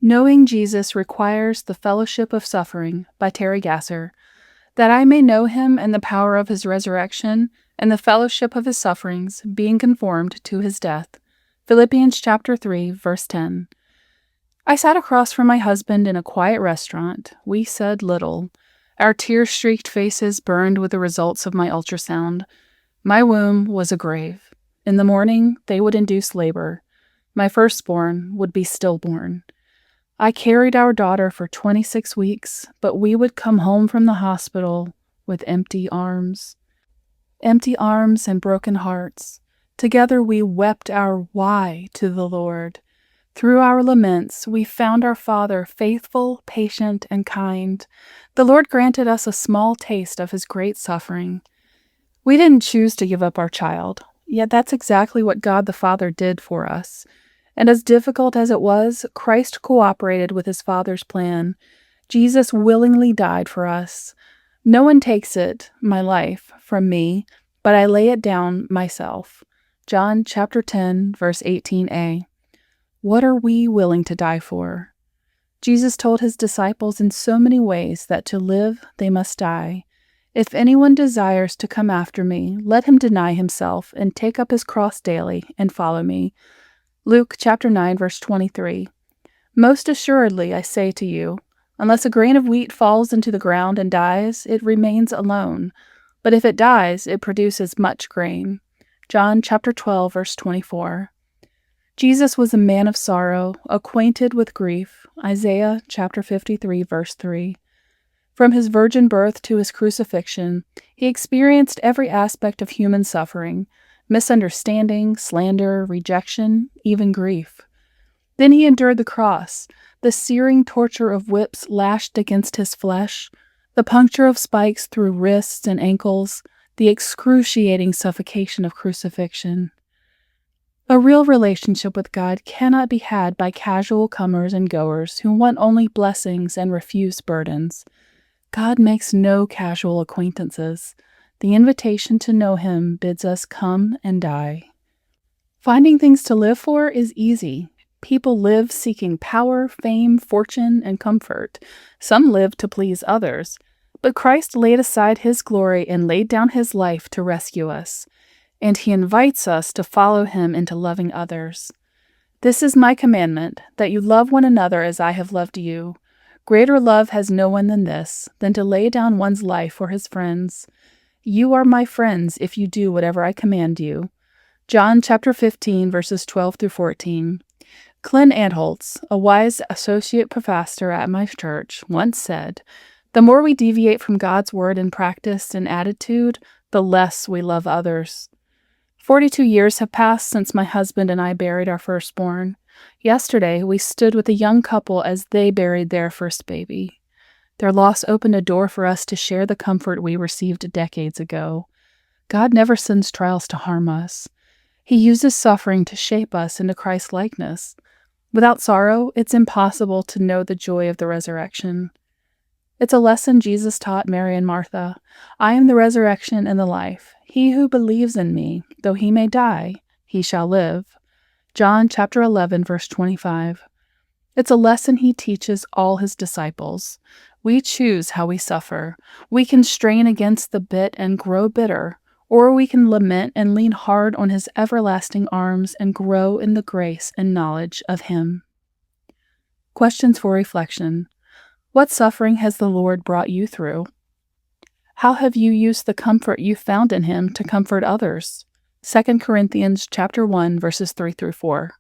Knowing Jesus Requires the Fellowship of Suffering by Teri Gasser, that I may know him and the power of his resurrection and the fellowship of his sufferings, being conformed to his death. Philippians chapter 3, verse 10. I sat across from my husband in a quiet restaurant. We said little. Our tear-streaked faces burned with the results of my ultrasound. My womb was a grave. In the morning, they would induce labor. My firstborn would be stillborn. I carried our daughter for 26 weeks, but we would come home from the hospital with empty arms. Empty arms and broken hearts. Together we wept our why to the Lord. Through our laments, we found our Father faithful, patient, and kind. The Lord granted us a small taste of his great suffering. We didn't choose to give up our child, yet that's exactly what God the Father did for us. And as difficult as it was, Christ cooperated with his Father's plan. Jesus willingly died for us. No one takes it, my life, from me, but I lay it down myself. John chapter 10, verse 18a. What are we willing to die for? Jesus told his disciples in so many ways that to live, they must die. If anyone desires to come after me, let him deny himself and take up his cross daily and follow me. Luke chapter 9, verse 23. Most assuredly, I say to you, unless a grain of wheat falls into the ground and dies, it remains alone. But if it dies, it produces much grain. John chapter 12, verse 24. Jesus was a man of sorrow, acquainted with grief. Isaiah chapter 53, verse 3. From his virgin birth to his crucifixion, he experienced every aspect of human suffering, misunderstanding, slander, rejection, even grief. Then he endured the cross, the searing torture of whips lashed against his flesh, the puncture of spikes through wrists and ankles, the excruciating suffocation of crucifixion. A real relationship with God cannot be had by casual comers and goers who want only blessings and refuse burdens. God makes no casual acquaintances. The invitation to know him bids us come and die. Finding things to live for is easy. People live seeking power, fame, fortune, and comfort. Some live to please others. But Christ laid aside his glory and laid down his life to rescue us. And he invites us to follow him into loving others. This is my commandment, that you love one another as I have loved you. Greater love has no one than this, than to lay down one's life for his friends. You are my friends if you do whatever I command you. John chapter 15, verses 12 through 14. Clint Antholz, a wise associate pastor at my church, once said, "The more we deviate from God's word in practice and attitude, the less we love others." 42 years have passed since my husband and I buried our firstborn. Yesterday, we stood with a young couple as they buried their first baby. Their loss opened a door for us to share the comfort we received decades ago. God never sends trials to harm us. He uses suffering to shape us into Christ-likeness. Without sorrow, it's impossible to know the joy of the resurrection. It's a lesson Jesus taught Mary and Martha. I am the resurrection and the life. He who believes in me, though he may die, he shall live. John chapter 11, verse 25. It's a lesson he teaches all his disciples. We choose how we suffer. We can strain against the bit and grow bitter, or we can lament and lean hard on his everlasting arms and grow in the grace and knowledge of him. Questions for reflection. What suffering has the Lord brought you through? How have you used the comfort you found in him to comfort others? 2 Corinthians chapter 1, verses 3 through 4.